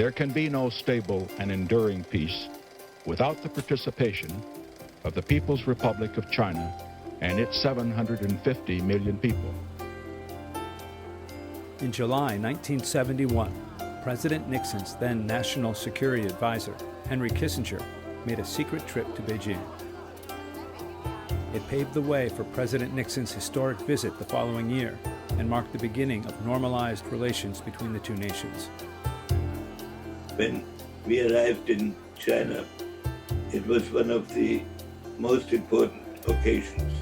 There can be no stable and enduring peace without the participation of the People's Republic of China and its 750 million people. In July 1971, President Nixon's then National Security Advisor, Henry Kissinger, made a secret trip to Beijing. It paved the way for President Nixon's historic visit the following year and marked the beginning of normalized relations between the two nations. When we arrived in China, it was one of the most important occasions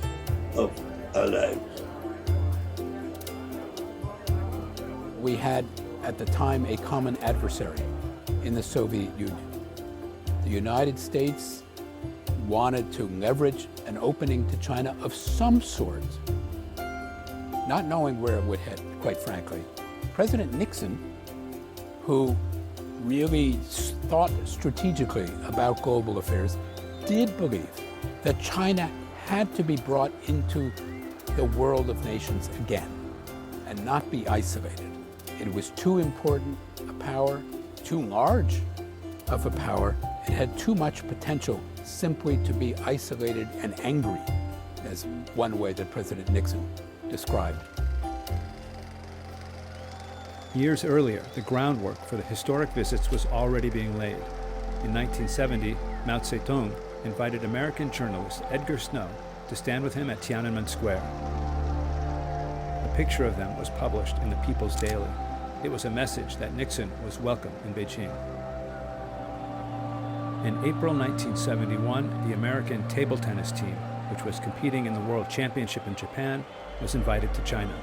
of our lives. We had, at the time, a common adversary in the Soviet Union. The United States wanted to leverage an opening to China of some sort, not knowing where it would head, quite frankly. President Nixon, who really thought strategically about global affairs, did believe that China had to be brought into the world of nations again and not be isolated. It was too important a power, too large of a power. It had too much potential simply to be isolated and angry, as one way that President Nixon described. Years earlier, the groundwork for the historic visits was already being laid. In 1970, Mao Zedong invited American journalist Edgar Snow to stand with him at Tiananmen Square. A picture of them was published in the People's Daily. It was a message that Nixon was welcome in Beijing. In April 1971, the American table tennis team, which was competing in the World Championship in Japan, was invited to China.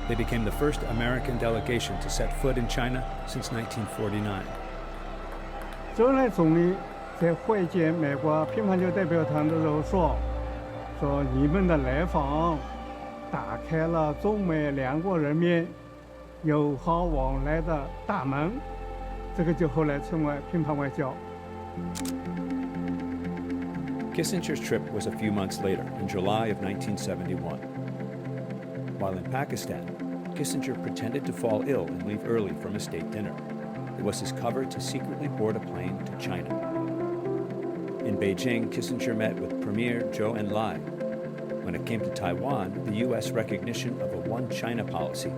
They became the first American delegation to set foot in China since 1949. 周恩来总理在会见美国乒乓球代表团的时候说你们的来访打开了中美两国人民友好往来的大门，这个就后来称为乒乓外交。 Kissinger's trip was a few months later, in July of 1971. While in Pakistan, Kissinger pretended to fall ill and leave early from a state dinner. It was his cover to secretly board a plane to China. In Beijing, Kissinger met with Premier Zhou Enlai. When it came to Taiwan, the U.S. recognition of a one-China policy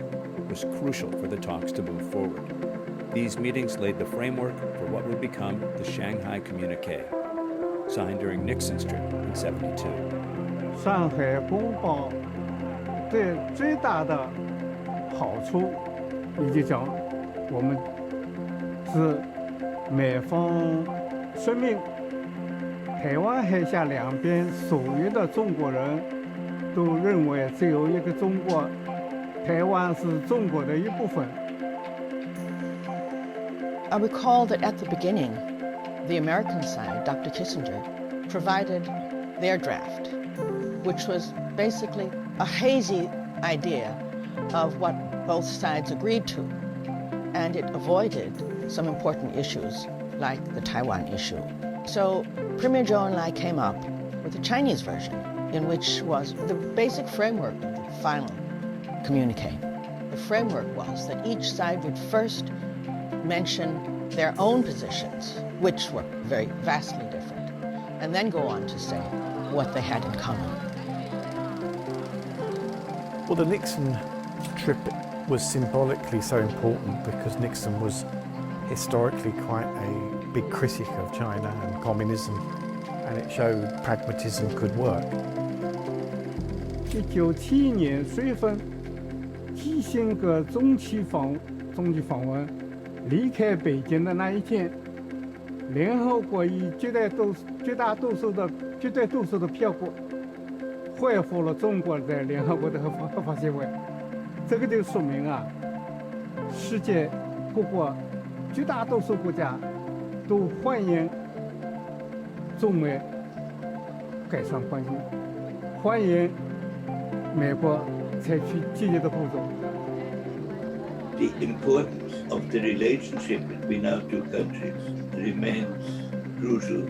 was crucial for the talks to move forward. These meetings laid the framework for what would become the Shanghai Communique, signed during Nixon's trip in '72. 上海公报对最大的好处，也就讲我们是美方说明台湾海峡两边所有的中国人都认为只有一个中国，台湾是中国的一部分。 I recall that at the beginning, the American side, Dr. Kissinger, provided their draft, which was basically a hazy idea of what both sides agreed to, and it avoided some important issues like the Taiwan issue. So Premier Zhou Enlai came up with a Chinese version, in which was the basic framework of the final communique. The framework was that each side would first mention their own positions, which were very vastly different, and then go on to say what they had in common. Well, the Nixon trip was symbolically so important because Nixon was historically quite a big critic of China and communism, and it showed pragmatism could work. 1971年3月份，基辛格中期访问。 离开北京的那一天，联合国以绝对多数的票数恢复了中国在联合国的合法地位。这个就说明啊，世界各国绝大多数国家都欢迎中美改善关系，欢迎美国采取积极的步骤。 The importance of the relationship between our two countries remains crucial,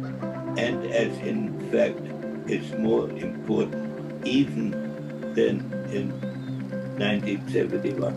and as in fact is more important even than in 1971.